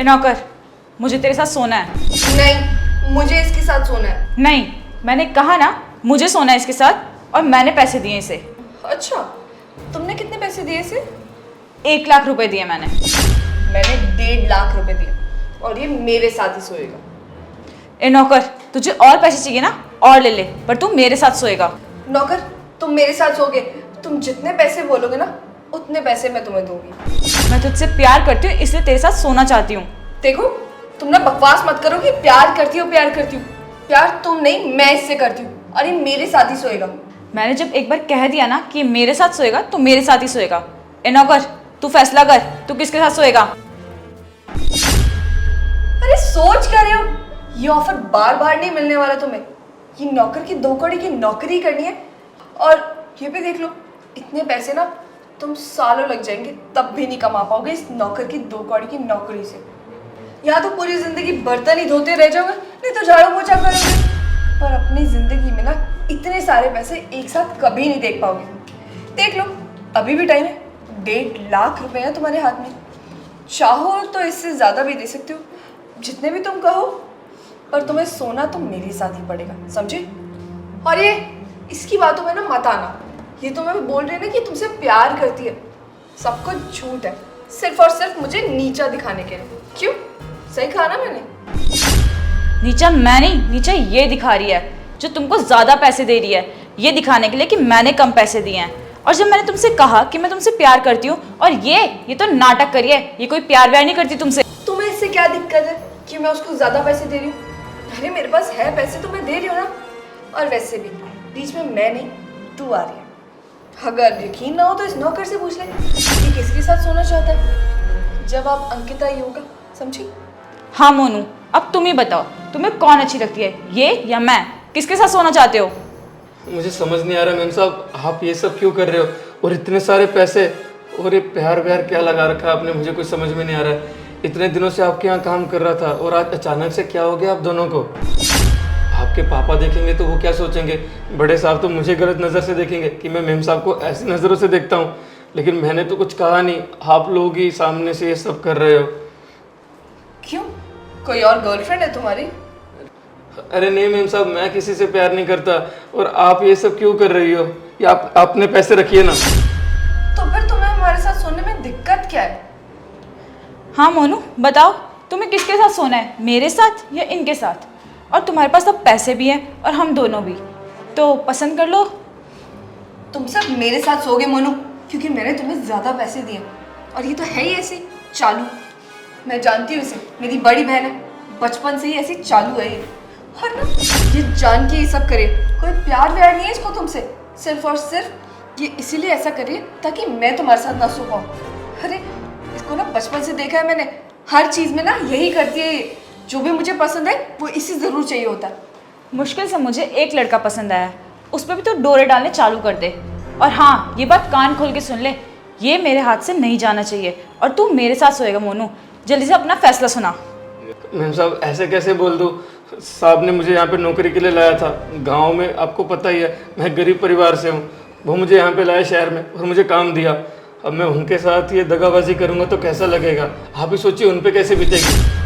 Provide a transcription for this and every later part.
ए नौकर, मुझे तेरे साथ सोना है। नहीं, मुझे इसके साथ सोना है। नहीं, मैंने कहा ना मुझे सोना है इसके साथ, और मैंने पैसे दिए इसे। अच्छा, तुमने कितने पैसे दिए इसे? 1 लाख रुपए दिए मैंने। मैंने 1.5 लाख रुपए दिए और ये मेरे साथ ही सोएगा। ए नौकर, तुझे और पैसे चाहिए ना, और ले ले, पर तू मेरे साथ सोएगा। नौकर, तुम मेरे साथ सोगे, तुम जितने पैसे बोलोगे ना उतने पैसे मैं तुम्हें दूंगी। मैं तुझसे प्यार करती हूँ, इसलिए तेरे साथ सोना चाहती हूँ। देखो, तुम ना बकवास मत करो कि प्यार करती हो प्यार करती हूँ। प्यार तुम नहीं, मैं इससे करती हूँ और ये मेरे साथ ही सोएगा। मैंने जब एक बार कह दिया ना कि मेरे साथ सोएगा तो मेरे साथ ही सोएगा। ए नौकर, तू फैसला कर, तू किसके साथ सोएगा? अरे सोच क्या रहे हो? ये ऑफर बार बार नहीं मिलने वाला तुम्हें। ये नौकर की 2 कौड़ी की नौकरी करनी है और ये भी देख लो, इतने पैसे ना तुम सालों लग जाएंगे तब भी नहीं कमा पाओगे इस नौकर की 2 कौड़ी की नौकरी से। या तो पूरी जिंदगी बर्तन ही धोते रह जाओगे, नहीं तो झाड़ू पोछा करोगे, पर अपनी जिंदगी में ना इतने सारे पैसे एक साथ कभी नहीं देख पाओगे। देख लो, अभी भी टाइम है। 1.5 लाख रुपए है तुम्हारे हाथ में। चाहो तो इससे ज्यादा भी दे सकते हो, जितने भी तुम कहो, पर तुम्हें सोना तो मेरे साथ ही पड़ेगा, समझे? और ये इसकी बातों में ना मत आना। ये तुम्हें बोल रहे हैं ना कि तुमसे प्यार करती है, सब कुछ झूठ है, सिर्फ और सिर्फ मुझे नीचा दिखाने के लिए। क्यों? सही कहा ना मैंने? नीचा मैं नहीं, नीचा ये दिखा रही है जो तुमको ज्यादा पैसे दे रही है, ये दिखाने के लिए कि मैंने कम पैसे दिए हैं। और जब मैंने तुमसे कहा कि मैं तुमसे प्यार करती हूँ, और ये तो नाटक करी है, ये कोई प्यार व्यार नहीं करती तुमसे। तुम्हें इससे क्या दिक्कत है कि मैं उसको ज्यादा पैसे दे रही हूँ? अरे मेरे पास है पैसे तो मैं दे रही हूँ ना। और वैसे भी बीच में मैं नहीं, तू आ रही है। अगर यकीन ना हो तो इस नौकर से पूछ ले कि किसके साथ सोना चाहता है। जब आप अंकिता ही होगा, समझी? हाँ मोनू, अब तुम ही बताओ, तुम्हें कौन अच्छी लगती है, ये या मैं? किसके साथ सोना चाहते हो? मुझे समझ नहीं आ रहा मैम साहब, आप ये सब क्यों कर रहे हो? और इतने सारे पैसे, और ये प्यार व्यार क्या लगा रखा है आपने, मुझे कुछ समझ में नहीं आ रहा है। इतने दिनों से आपके यहाँ काम कर रहा था और आज अचानक से क्या हो गया आप दोनों को? आपके पापा देखेंगे तो वो क्या सोचेंगे? बड़े साहब तो मुझे गलत नज़र से देखेंगे कि मैं मेम साहब को ऐसी नज़रों से देखता हूँ, लेकिन मैंने तो कुछ कहा नहीं, आप लोग ही सामने से ये सब कर रहे हो। क्यों? कोई और गर्लफ्रेंड है तुम्हारी? अरे नहीं मेम साहब, मैं किसी से प्यार नहीं करता, और आप ये सब क्यों कर रही हो? ये आप अपने पैसे रखिए ना। तो फिर तुम्हें हमारे साथ सोने में दिक्कत क्या है? हाँ मोनू बताओ, तुम्हें किसके साथ सोना है, मेरे साथ या इनके साथ? और तुम्हारे पास अब पैसे भी हैं और हम दोनों भी, तो पसंद कर लो। तुम सब मेरे साथ सोगे मोनू, क्योंकि मैंने तुम्हें ज्यादा पैसे दिए और ये तो है ही ऐसे चालू। मैं जानती हूँ इसे, मेरी बड़ी बहन है, बचपन से ही ऐसी चालू है ये। और ना ये जान के ये सब करे, कोई प्यार व्यार नहीं है इसको तुमसे, सिर्फ और सिर्फ ये इसीलिए ऐसा करे ताकि मैं तुम्हारे साथ ना सो पाऊँ। अरे इसको ना बचपन से देखा है मैंने, हर चीज़ में ना यही करती है ये। जो भी मुझे पसंद है वो इसी ज़रूर चाहिए होता है। मुश्किल से मुझे एक लड़का पसंद आया, उस पर भी तो डोरे डालने चालू कर दे। और हाँ, ये बात कान खोल के सुन ले, ये मेरे हाथ से नहीं जाना चाहिए, और तू मेरे साथ सोएगा मोनू। जल्दी से अपना फैसला सुना। मैम साहब ऐसे कैसे बोल दूँ? साहब ने मुझे यहाँ पे नौकरी के लिए लाया था। गांव में आपको पता ही है, मैं गरीब परिवार से हूँ। वो मुझे यहाँ पे लाया शहर में और मुझे काम दिया। अब मैं उनके साथ ये दगाबाजी करूँगा तो कैसा लगेगा? आप ही सोचिए उन पे कैसे बीतेगी।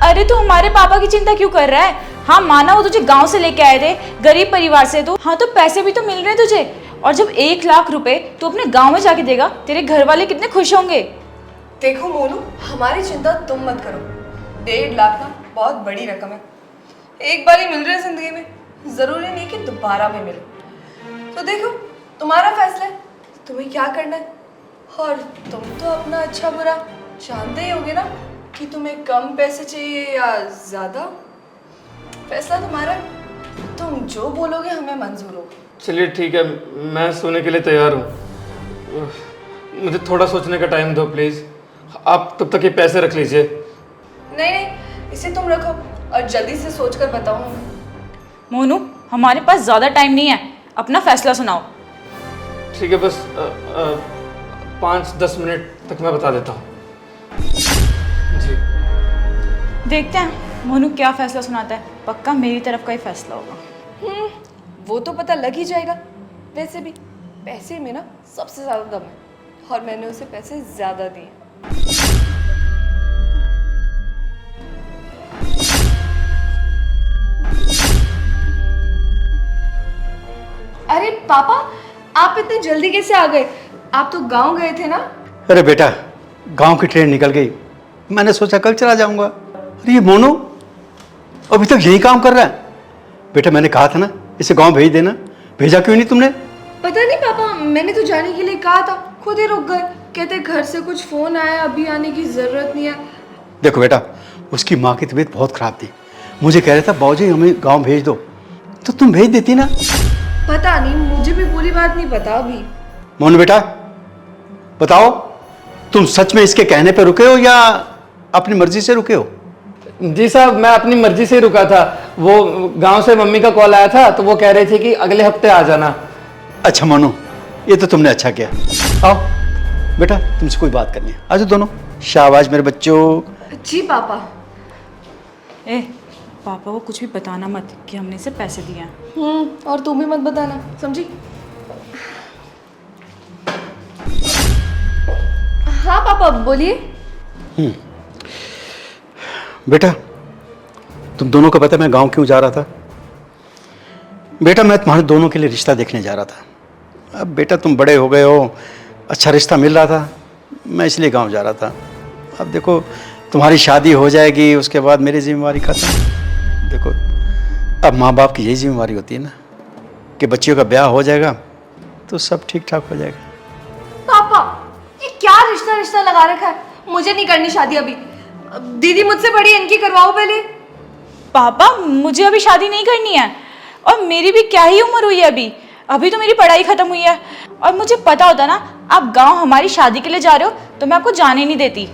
अरे तू हमारे पापा की चिंता क्यों कर रहा है? हाँ माना वो तुझे गांव से लेके आए थे, गरीब परिवार से, तो हाँ तो पैसे भी तो मिल रहे हैं तुझे। और जब 1 लाख रुपए तू अपने गांव में जाके देगा, तेरे घर वाले कितने खुश होंगे। देखो मोनू, हमारी चिंता तुम मत करो। 1.5 लाख ना बहुत बड़ी रकम है, एक बार ही मिल रहा है जिंदगी में, जरूरी नहीं कि दोबारा में मिले। तो देखो, तुम्हारा फैसला है, तुम्हें क्या करना है। और तुम तो अपना अच्छा बुरा जानते ही होगे ना कि तुम्हें कम पैसे चाहिए या ज़्यादा। फैसला तुम्हारा है, तुम जो बोलोगे हमें मंजूर होगा। चलिए ठीक है, मैं सोने के लिए तैयार हूँ। मुझे थोड़ा सोचने का टाइम दो प्लीज़। आप तब तक ये पैसे रख लीजिए। नहीं नहीं, इसे तुम रखो और जल्दी से सोच कर बताओ हमें। मोनू हमारे पास ज़्यादा टाइम नहीं है, अपना फैसला सुनाओ। ठीक है, बस 5-10 मिनट तक मैं बता देता हूँ। जी देखते हैं मोनू क्या फैसला सुनाता है, पक्का मेरी तरफ का ही फैसला होगा। वो तो पता लग ही जाएगा। वैसे भी पैसे में ना सबसे ज़्यादा दम है और मैंने उसे पैसे ज़्यादा दिए। अरे पापा, आप इतने जल्दी कैसे आ गए? आप तो गांव गए थे ना? अरे बेटा, गांव की ट्रेन निकल गई, मैंने सोचा कल चला जाऊंगा। अरे ये मोनू अभी तक यही काम कर रहा है। बेटा मैंने कहा था ना इसे गांव भेज देना, भेजा क्यों नहीं तुमने? पता नहीं पापा, मैंने तो जाने के लिए कहा था, खुद ही रुक गए। कहते घर से कुछ फोन आया, अभी आने की जरूरत नहीं है। देखो बेटा, उसकी माँ की तबीयत बहुत खराब थी, मुझे कह रहा था बाबूजी हमें गांव भेज दो, तो तुम भेज देती ना। पता नहीं, मुझे भी पूरी बात नहीं पता अभी। मोनू बेटा बताओ, तुम सच में इसके कहने पर रुके हो या अपनी मर्जी से रुके हो? जी साहब, मैं अपनी मर्जी से ही रुका था। वो गांव से मम्मी का कॉल आया था, तो वो कह रहे थे कि अगले हफ्ते आ जाना। अच्छा मोनू, ये तो तुमने अच्छा किया। आओ बेटा, तुमसे कोई बात करनी है, आ जाओ दोनों। शाबाश मेरे बच्चों। जी पापा। ए पापा को कुछ भी बताना मत कि हमने इसे पैसे दिए हैं। और तुम भी मत बताना, समझी? हाँ पापा बोलिए। बेटा तुम दोनों को पता है मैं गांव क्यों जा रहा था? बेटा मैं तुम्हारे दोनों के लिए रिश्ता देखने जा रहा था। अब बेटा तुम बड़े हो गए हो, अच्छा रिश्ता मिल रहा था, मैं इसलिए गांव जा रहा था। अब देखो तुम्हारी शादी हो जाएगी, उसके बाद मेरी जिम्मेवारी खत्म। देखो अब माँ बाप की यही जिम्मेवारी होती है ना कि बच्चियों का ब्याह हो जाएगा तो सब ठीक ठाक हो जाएगा। पापा ये क्या रिश्ता रिश्ता लगा रखा है? मुझे नहीं करनी शादी अभी। दीदी मुझसे बड़ी, इनकी करवाओ पहले। पापा मुझे अभी शादी नहीं करनी है, और मेरी भी क्या ही उम्र हुई है अभी। अभी तो मेरी पढ़ाई खत्म हुई है, और मुझे पता होता ना आप गांव हमारी शादी के लिए जा रहे हो तो मैं आपको जाने नहीं देती।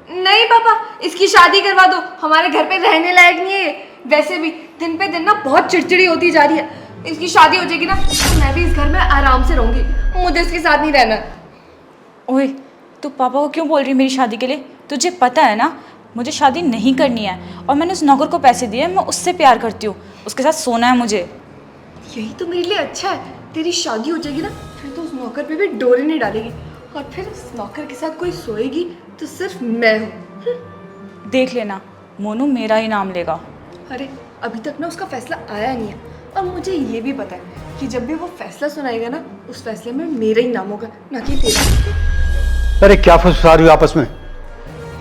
नहीं पापा, इसकी शादी करवा दो, हमारे घर पे रहने लायक नहीं है ये। वैसे भी दिन पे दिन ना बहुत चिड़चिड़ी होती जा रही है। इसकी शादी हो जाएगी ना तो मैं भी इस घर में आराम से रहूंगी, मुझे इसके साथ नहीं रहना। ओए तू पापा को क्यों बोल रही है मेरी शादी के लिए? तुझे पता है ना मुझे शादी नहीं करनी है, और मैंने उस नौकर को पैसे दिए, मैं उससे प्यार करती हूँ, उसके साथ सोना है मुझे। यही तो मेरे लिए अच्छा है, तेरी शादी हो जाएगी ना फिर तो उस नौकर पे भी डोरी नहीं डालेगी, और फिर उस नौकर के साथ कोई सोएगी तो सिर्फ मैं हूँ। देख लेना मोनू मेरा ही नाम लेगा। अरे अभी तक ना उसका फैसला आया नहीं है, और मुझे ये भी पता है कि जब भी वो फैसला सुनाएगा ना उस फैसले में मेरा ही नाम होगा, ना कि तेरा। अरे क्या फुसफुसा रही हो आपस में?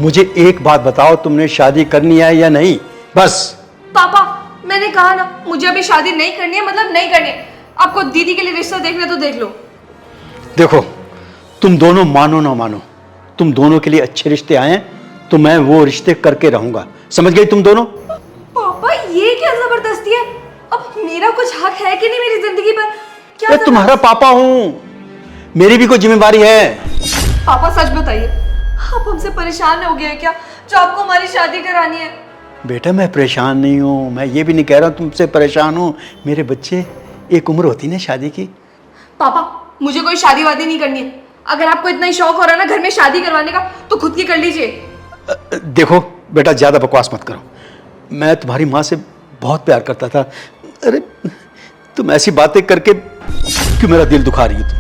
मुझे एक बात बताओ, तुमने शादी करनी है या नहीं? बस। पापा मैंने कहा ना मुझे अभी शादी नहीं करनी है, मतलब नहीं करनी है। आपको दीदी के लिए रिश्ता देखना तो देख लो। देखो तुम दोनों मानो ना मानो, तुम दोनों के लिए अच्छे रिश्ते आए हैं तो मैं वो रिश्ते करके रहूंगा, समझ गई तुम दोनों? पापा ये क्या जबरदस्ती है? अब मेरा कुछ हक है कि नहीं मेरी जिंदगी पर? क्या मैं तुम्हारा पापा हूं, मेरी भी कोई जिम्मेवारी है। पापा सच बताइए, आप हमसे परेशान हो गए हैं क्या जो आपको हमारी शादी करानी है? बेटा मैं परेशान नहीं हूं, मैं ये भी नहीं कह रहा तुमसे परेशान हूं। मेरे बच्चे, एक उम्र होती है ना शादी की। पापा मुझे कोई शादी वादी नहीं करनी है। अगर आपको इतना ही शौक हो रहा है ना घर में शादी करवाने का तो खुद की कर लीजिए। देखो बेटा ज्यादा बकवास मत करो, मैं तुम्हारी माँ से बहुत प्यार करता था। अरे तुम ऐसी बातें करके क्यों मेरा दिल दुखा रही हो तुम?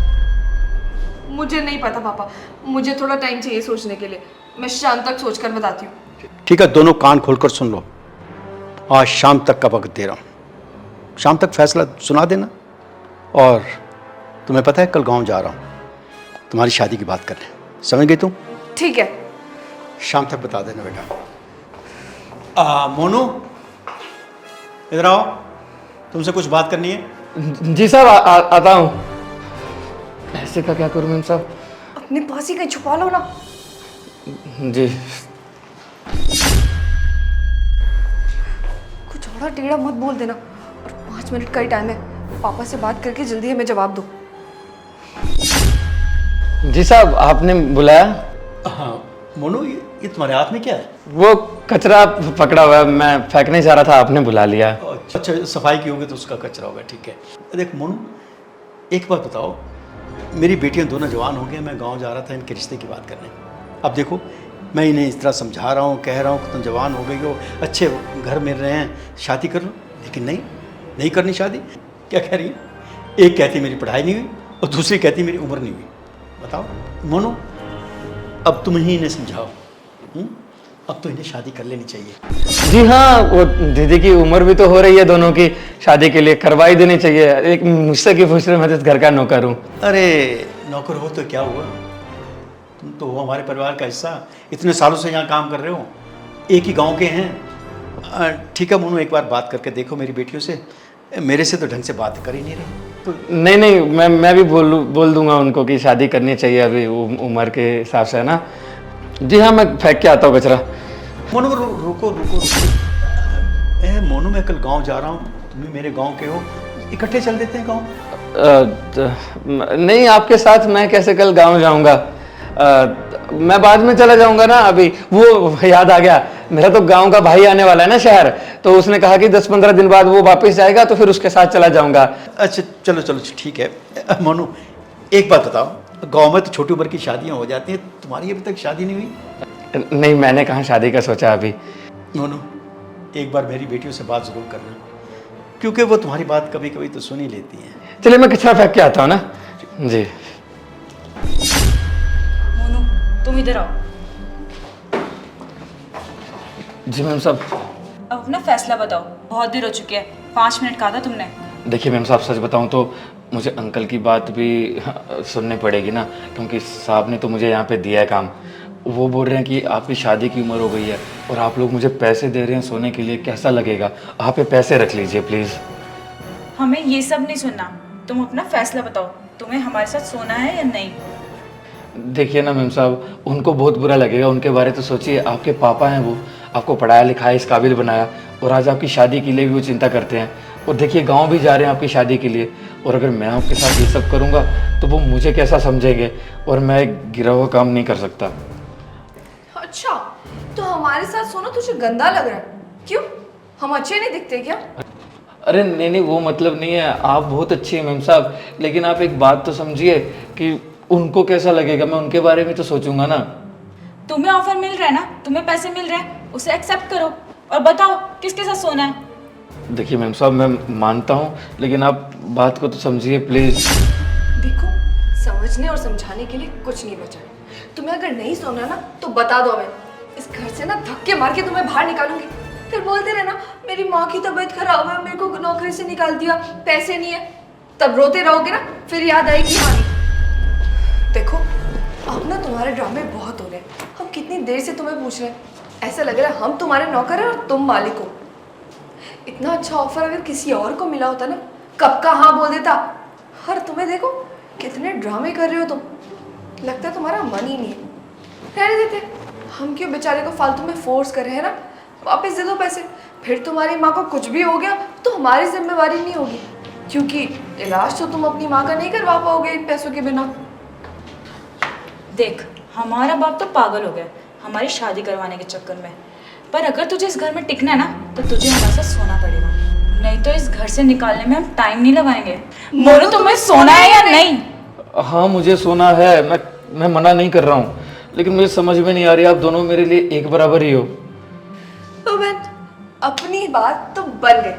मुझे नहीं पता पापा, मुझे थोड़ा टाइम चाहिए सोचने के लिए। मैं शाम तक सोचकर बताती हूँ। ठीक है, दोनों कान खोलकर सुन लो, आज शाम तक का वक्त दे रहा हूँ, शाम तक फैसला सुना देना। और तुम्हें पता है कल गांव जा रहा हूँ तुम्हारी शादी की बात करने, समझ गई तुम? ठीक है, शाम तक बता देना बेटा। मोनू इधर आओ, तुमसे कुछ बात करनी है। जी साहब, आता हूँ। पैसे का क्या करूँ मैम साहब? अपने पास ही कहीं छुपा लो ना। जी। कुछ और टेढ़ा मत बोल देना, और 5 मिनट का ही टाइम है, पापा से बात करके जल्दी हमें जवाब दो। जी साहब, आपने बुलाया? हाँ मोनू, ये तुम्हारे हाथ में क्या है? वो कचरा पकड़ा हुआ है, मैं फेंकने जा रहा था, आपने बुला लिया। अच्छा सफाई की होगी तो उसका कचरा होगा, ठीक है। देख मोनू एक बात बताओ, मेरी बेटियां दोनों जवान हो गए, मैं गांव जा रहा था इनके रिश्ते की बात करने। अब देखो मैं इन्हें इस तरह समझा रहा हूँ, कह रहा हूँ कि तुम जवान हो गई हो, अच्छे घर मिल रहे हैं, शादी कर लो, लेकिन नहीं करनी शादी। क्या कह रही है? एक कहती मेरी पढ़ाई नहीं हुई और दूसरी कहती मेरी उम्र नहीं हुई। बताओ मोनू, अब तुम ही इन्हें समझाओ। अब तो इन्हें शादी कर लेनी चाहिए। जी हाँ, वो दीदी की उम्र भी तो हो रही है दोनों की, शादी के लिए करवा ही देनी चाहिए। एक मुझसे की पूछ रहे, मैं तो घर का नौकर हूँ। अरे नौकर हो तो क्या हुआ, तुम तो हो हमारे परिवार का हिस्सा, इतने सालों से यहाँ काम कर रहे हो, एक ही गांव के हैं। ठीक है मोनू, एक बार बात करके देखो मेरी बेटियों से, मेरे से तो ढंग से बात कर ही नहीं रही। तो नहीं नहीं, मैं भी बोल दूंगा उनको कि शादी करनी चाहिए अभी उम्र के हिसाब से, है ना। जी हाँ, मैं फेंक के आता हूँ कचरा। मोनू रुको। मोनू, मैं कल गांव जा रहा हूँ, तुम भी मेरे गांव के हो, इकट्ठे चल देते हैं गांव। नहीं, आपके साथ मैं कैसे कल गांव जाऊंगा, मैं बाद में चला जाऊंगा ना। अभी वो याद आ गया, मेरा तो गांव का भाई आने वाला है ना शहर, तो उसने कहा कि 10-15 दिन बाद वो वापस जाएगा, तो फिर उसके साथ चला जाऊंगा। अच्छा चलो ठीक है। मोनू एक बात बताओ, गांव में तो छोटी उम्र की शादियां हो जाती हैं, तुम्हारी अभी तक शादी नहीं हुई? नहीं, मैंने कहाँ शादी का सोचा अभी। मोनू एक बार मेरी बेटियों से बात जरूर करना, क्योंकि वो तुम्हारी बात कभी कभी तो सुन ही लेती हैं। चलिए मैं कचरा फेंक के आता हूँ ना। जी मोनू, तुम इधर आओ। जी मैम साहब। अब अपना फैसला बताओ, बहुत देर हो चुकी है, 5 मिनट कहा था तुमने। देखिए मैम साहब, सच बताऊं तो मुझे अंकल की बात भी सुननी पड़ेगी ना, क्योंकि साहब ने तो मुझे यहाँ पे दिया है काम। वो बोल रहे हैं कि आपकी शादी की उम्र हो गई है और आप लोग मुझे पैसे दे रहे हैं सोने के लिए, कैसा लगेगा? आप ये पैसे रख लीजिए प्लीज़। हमें ये सब नहीं सुनना, तुम अपना फैसला बताओ, तुम्हें हमारे साथ सोना है या नहीं? देखिए ना मैम साहब, उनको बहुत बुरा लगेगा, उनके बारे तो सोचिए। आपके पापा हैं, वो आपको पढ़ाया लिखाया, इस काबिल बनाया, और आज आपकी शादी के लिए भी वो चिंता करते हैं। और देखिए गांव भी जा रहे हैं आपकी शादी के लिए, और अगर मैं आपके साथ ये सब करूंगा तो वो मुझे कैसा समझेंगे, और मैं गिरा हुआ काम नहीं कर सकता। अच्छा, तो हमारे साथ सोना तुझे गंदा लग रहा है? क्यों, हम अच्छे नहीं दिखते क्या? अरे नहीं, वो मतलब नहीं है, आप बहुत अच्छी हैं मैम साहब, लेकिन आप एक बात तो समझिए कि उनको कैसा लगेगा, मैं उनके बारे में तो सोचूंगा ना। तुम्हें ऑफर मिल रहा है ना, तुम्हें पैसे मिल रहे हैं, उसे एक्सेप्ट करो और बताओ किसके साथ सोना है। देखिए मैम साहब, मैं मानता हूँ, लेकिन आप बात को तो समझिए प्लीज़। देखो, समझने और समझाने के लिए कुछ नहीं बचा है। तुम्हें अगर नहीं सोना ना तो बता दो, मैं इस घर से ना धक्के मार के तुम्हें बाहर निकालूंगी। फिर बोलते रहना मेरी माँ की तबीयत खराब है, मेरे को नौकरी से निकाल दिया, पैसे नहीं है, तब रोते रहोगे ना, फिर याद आएगी कहानी। देखो, अब ना तुम्हारे ड्रामे बहुत हो रहे हैं, हम कितनी देर से तुम्हें पूछ रहे हैं, ऐसा लग रहा है हम तुम्हारे नौकर हैं और तुम मालिक हो। इतना अच्छा ऑफर अगर किसी और को मिला होता ना, कब का हाँ बोल देता। और तुम्हें देखो कितने ड्रामे कर रहे हो तुम, लगता है तुम्हारा मन ही नहीं है। रहने देते, हम क्यों बेचारे को फालतू में फोर्स कर रहे हैं ना, वापस दे दो पैसे। फिर तुम्हारी माँ को कुछ भी हो गया तो हमारी जिम्मेवारी नहीं होगी, क्योंकि इलाज तो तुम अपनी माँ का नहीं करवा पाओगे इन पैसों के बिना। देख, हमारा बाप तो पागल हो गया हमारी शादी करवाने के चक्कर में, पर अगर तुझे इस घर में टिकना है ना तो तुझे हमारे साथ सोना पड़ेगा, नहीं तो इस घर से निकालने में हम टाइम नहीं लगाएंगे। मोनू, तुम्हें सोना है या नहीं? हाँ मुझे सोना है, मैं मना नहीं कर रहा हूँ, लेकिन मुझे समझ में नहीं आ रही, आप दोनों मेरे लिए एक बराबर ही हो। तो बहन, अपनी बात तो बन गई,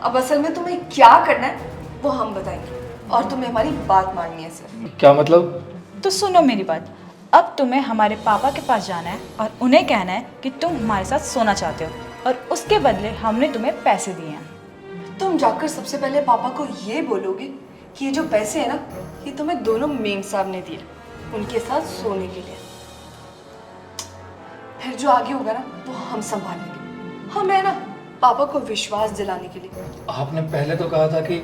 अब असल में तुम्हें क्या करना है वो हम बताएंगे, और तुम्हें हमारी बात माननी है सर। क्या मतलब? तो सुनो मेरी बात, अब तुम्हें हमारे पापा के पास जाना है और उन्हें कहना है कि तुम हमारे साथ सोना चाहते हो और उसके बदले हमने तुम्हें पैसे दिए हैं। तुम जाकर सबसे पहले पापा को ये बोलोगे कि ये जो पैसे हैं ना, ये तुम्हें दोनों मेम साहब ने दिए उनके साथ सोने के लिए। फिर जो आगे होगा ना वो हम संभाल लेंगे, हम है ना पापा को विश्वास दिलाने के लिए। आपने पहले तो कहा था कि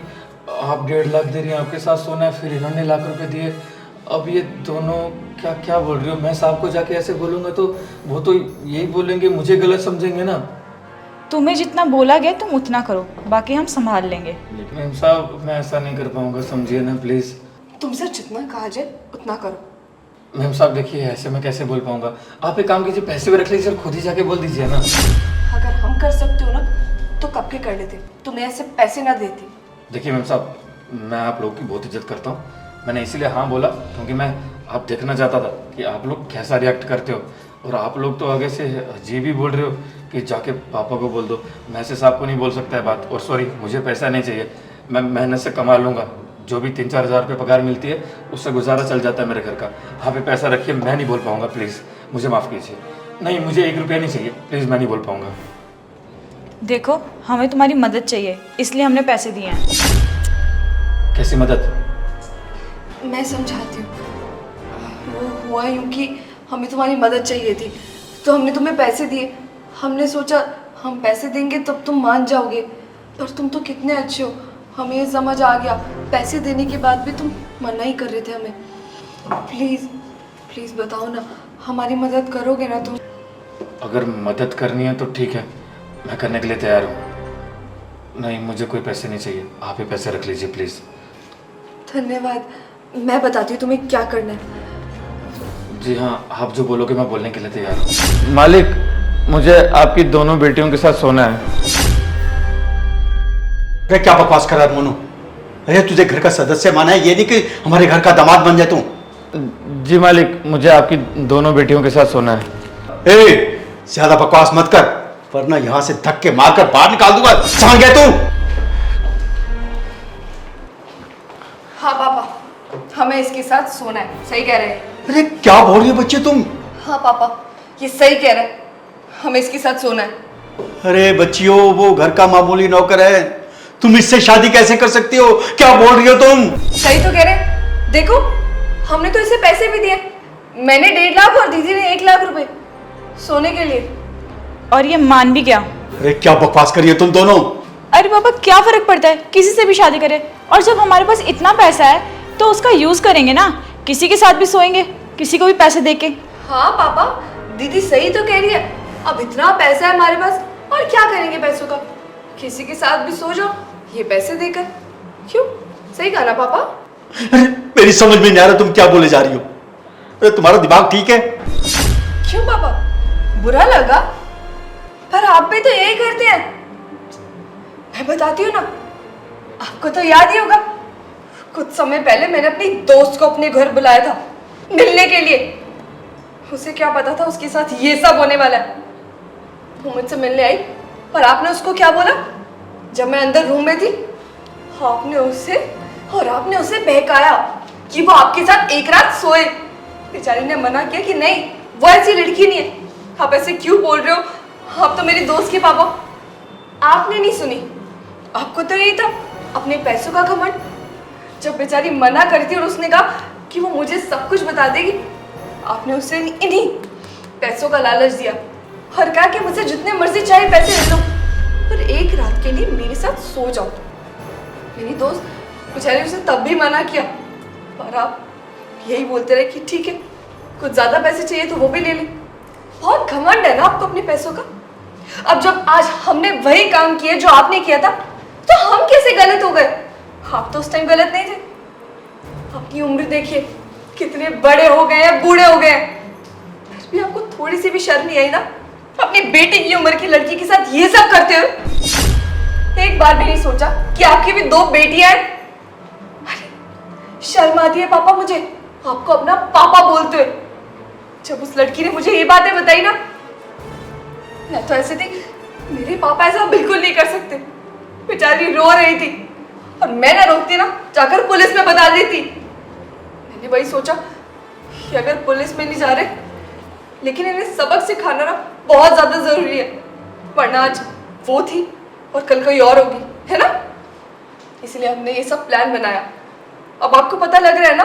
आप 1.5 लाख दे रही हैं, आपके साथ सोना है, फिर इन्होंने लाख रुपए दिए, अब ये दोनों क्या बोल रही हो? मैं साहब को जाके ऐसे बोलूँगा तो वो तो यही बोलेंगे, मुझे गलत समझेंगे ना। तुम्हें जितना बोला गया तुम उतना करो, बाकी हम संभाल लेंगे। लेकिन मैम साहब, मैं ऐसा नहीं कर पाऊँगा, समझिए ना प्लीज़। तुमसे जितना कहा जाए उतना करो। मैम साहब देखिए, ऐसे मैं कैसे बोल पाऊँगा? आप एक काम कीजिए, पैसे भी रख लीजिए और खुद ही जाके बोल दीजिए ना। अगर हम कर सकते हो ना तो कब के कर लेते, तुम्हें ऐसे पैसे ना देती। देखिए मैम साहब, मैं आप लोगों की बहुत इज्जत करता हूँ, मैंने इसीलिए हाँ बोला क्योंकि मैं आप देखना चाहता था कि आप लोग कैसा रिएक्ट करते हो, और आप लोग तो आगे से जी भी बोल रहे हो कि जाके पापा को बोल दो। मैं ऐसे साहब को नहीं बोल सकता है बात, और सॉरी, मुझे पैसा नहीं चाहिए, मैं मेहनत से कमा लूँगा, जो भी 3-4 हज़ार रुपये पगार मिलती है उससे गुजारा चल जाता है मेरे घर का। आप ये पैसा रखिए, मैं नहीं बोल पाऊँगा, प्लीज़ मुझे माफ़ कीजिए, नहीं, मुझे 1 रुपया नहीं चाहिए, प्लीज़, मैं नहीं बोल पाऊंगा। देखो, हमें तुम्हारी मदद चाहिए, इसलिए हमने पैसे दिए हैं। कैसी मदद? मैं समझाती हूँ। वो हुआ यूँ कि हमें तुम्हारी मदद चाहिए थी, तो हमने तुम्हें पैसे दिए। हमने सोचा हम पैसे देंगे तब तुम मान जाओगे, पर तुम तो कितने अच्छे हो, हमें ये समझ आ गया। पैसे देने के बाद भी तुम मना ही कर रहे थे हमें। प्लीज़ प्लीज़ बताओ ना, हमारी मदद करोगे ना तुम? अगर मदद करनी है तो ठीक है, मैं करने के लिए तैयार हूँ। नहीं, मुझे कोई पैसे नहीं चाहिए, आप ही पैसे रख लीजिए प्लीज़। धन्यवाद। मैं बताती हूँ तुम्हें क्या करना है। जी हाँ, आप जो बोलोगे मैं बोलने के लिए तैयार हूँ। मालिक, मुझे आपकी दोनों बेटियों के साथ सोना है। अरे क्या बकवास कर रहा है मोनू? अरे तुझे घर का सदस्य माना है, ये नहीं कि हमारे घर का दामाद बन जाए तू। जी मालिक, मुझे आपकी दोनों बेटियों के साथ सोना है। ज्यादा बकवास मत कर, वरना यहां से धक्के मारकर बाहर निकाल दूंगा। समझ गया तू? हाँ पापा, हमें इसके साथ सोना है। सही कह रहे हैं। अरे क्या बोल रही हो बच्चे तुम? हाँ पापा, ये सही कह रहे हैं, हमें इसके साथ सोना है। अरे बच्चियों, वो घर का मामूली नौकर है, तुम इससे शादी कैसे कर सकती हो? क्या बोल रही हो तुम? सही तो कह रहे हैं। देखो, हमने तो इसे पैसे भी दिए। मैंने 1.5 लाख और दीदी ने 1 लाख रुपए सोने के लिए। और ये मान भी गया। अरे क्या बकवास करिए तुम दोनों? अरे पापा, क्या फर्क पड़ता है, किसी से भी शादी करे। और जब हमारे पास इतना पैसा है तो उसका यूज करेंगे ना, किसी के साथ भी सोएंगे, किसी को भी पैसे देके। हाँ पापा, दीदी सही तो कह रही है। अब इतना पैसा है हमारे पास, और क्या करेंगे पैसों का? किसी के साथ भी सो जाओ ये पैसे देकर। क्यों? सही कहा ना पापा? अरे मेरी समझ में नहीं आ रहा तुम क्या बोले जा रही हो। अरे तुम्हारा दिमाग ठीक है? क्यों पापा, बुरा लगा? पर आप भी तो यही करते हैं। मैं बताती हूँ ना, आपको तो याद ही होगा, कुछ समय पहले मैंने अपनी दोस्त को अपने घर बुलाया था मिलने के लिए। उसे क्या पता था उसके साथ ये सब होने वाला है। वो मुझसे मिलने आई, पर आपने उसको क्या बोला? जब मैं अंदर रूम में थी, आपने उसे बहकाया कि वो आपके साथ एक रात सोए। बेचारी ने मना किया कि नहीं, वो ऐसी लड़की नहीं है। आप ऐसे क्यों बोल रहे हो? आप तो मेरी दोस्त के पापा। आपने नहीं सुनी, आपको तो यही था अपने पैसों का घमंड। जब बेचारी मना करती और उसने कहा कि वो मुझे सब कुछ बता देगी, आपने उसे इन्हीं पैसों का लालच दिया और कहा कि मुझे जितने मर्जी चाहे पैसे दे दो, पर एक रात के लिए मेरे साथ सो जाओ। मेरी दोस्त बेचारी उसे तब भी मना किया, पर आप यही बोलते रहे कि ठीक है, कुछ ज्यादा पैसे चाहिए तो वो भी ले ले। बहुत घमंड है ना आपको अपने पैसों का। अब जब आज हमने वही काम किया जो आपने किया था, तो हम कैसे गलत हो गए? आप तो उस टाइम गलत नहीं थे। अपनी उम्र देखिए, कितने बड़े हो गए हैं, बूढ़े हो गए हैं, फिर भी आपको थोड़ी सी भी शर्म नहीं आई ना अपनी बेटी की उम्र की लड़की के साथ ये सब करते हो? एक बार भी नहीं सोचा कि आपकी भी 2 बेटियां हैं? अरे शर्म आती है पापा मुझे आपको अपना पापा बोलते हुए। जब उस लड़की ने मुझे ये बातें बताई ना, मैं तो ऐसे थी, मेरे पापा ऐसा बिल्कुल नहीं कर सकते। बेचारी रो रही थी और मैं ना रोकती ना, जाकर पुलिस में बता देती। मैंने वही सोचा कि अगर पुलिस में नहीं जा रहे, लेकिन इन्हें सबक सिखाना ना बहुत ज्यादा जरूरी है, वरना आज वो थी और कल कोई और होगी, है ना? इसलिए हमने ये सब प्लान बनाया। अब आपको पता लग रहा है ना,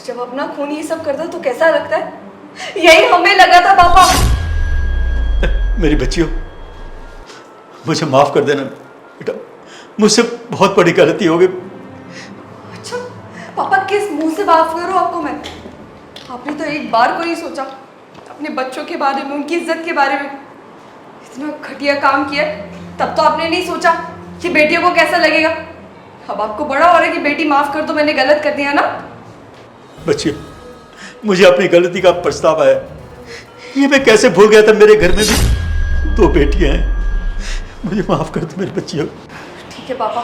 जब अपना खून ये सब करता है तो कैसा लगता है? यही हमें लगा था पापा। मेरी बच्चियों, मुझे माफ कर देना बेटा, मुझसे बहुत बड़ी गलती हो गई। अच्छा पापा, किस मुंह से माफ करूं आपको मैं? आपने तो एक बार को नहीं सोचा अपने बच्चों के बारे में, उनकी इज्जत के बारे में। इतना घटिया काम किया, तब तो आपने नहीं सोचा कि बेटियों को कैसा लगेगा। अब आपको बड़ा हो रहा है कि बेटी माफ कर दो, मैंने गलत कर दिया ना। बच्चियों, मुझे अपनी गलती का पछतावा है। ये मैं कैसे भूल गया था, मेरे घर में भी 2 बेटियां हैं। मुझे माफ कर दो मेरी बच्चियों। ठीक है पापा,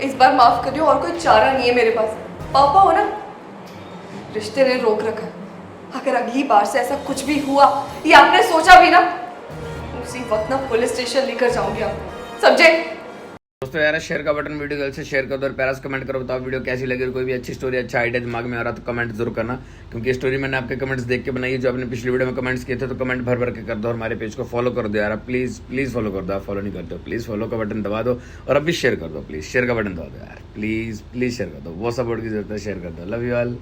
इस बार माफ करियो, और कोई चारा नहीं है मेरे पास। पापा हो ना, रिश्ते ने रोक रखा है। अगर अगली बार से ऐसा कुछ भी हुआ या आपने सोचा भी ना, उसी वक्त ना पुलिस स्टेशन लेकर जाऊंगी आप, समझे? दोस्तों यार शेयर का बटन वीडियो गर्ल से शेयर कर दो और प्यारा से कमेंट करो, बताओ वीडियो कैसी लगी और कोई भी अच्छी स्टोरी अच्छा आइडिया दिमाग में आ रहा तो कमेंट जरूर करना, क्योंकि ये स्टोरी मैंने आपके कमेंट्स देख के बनाई है। जो आपने पिछली वीडियो में कमेंट्स किए थे तो कमेंट भर भर के कर दो और हमारे पेज को फॉलो कर दो यार, प्लीज़ प्लीज़ फॉलो कर दो। आप फॉलो नहीं करते हो प्लीज़ फॉलो का बटन दबा दो और अभी शेयर कर दो, प्लीज़ शेयर का बटन दबा दो यार, प्लीज़ प्लीज़ शेयर कर दो, वो सपोर्ट की जरूरत है, शेयर कर दो। Love you all.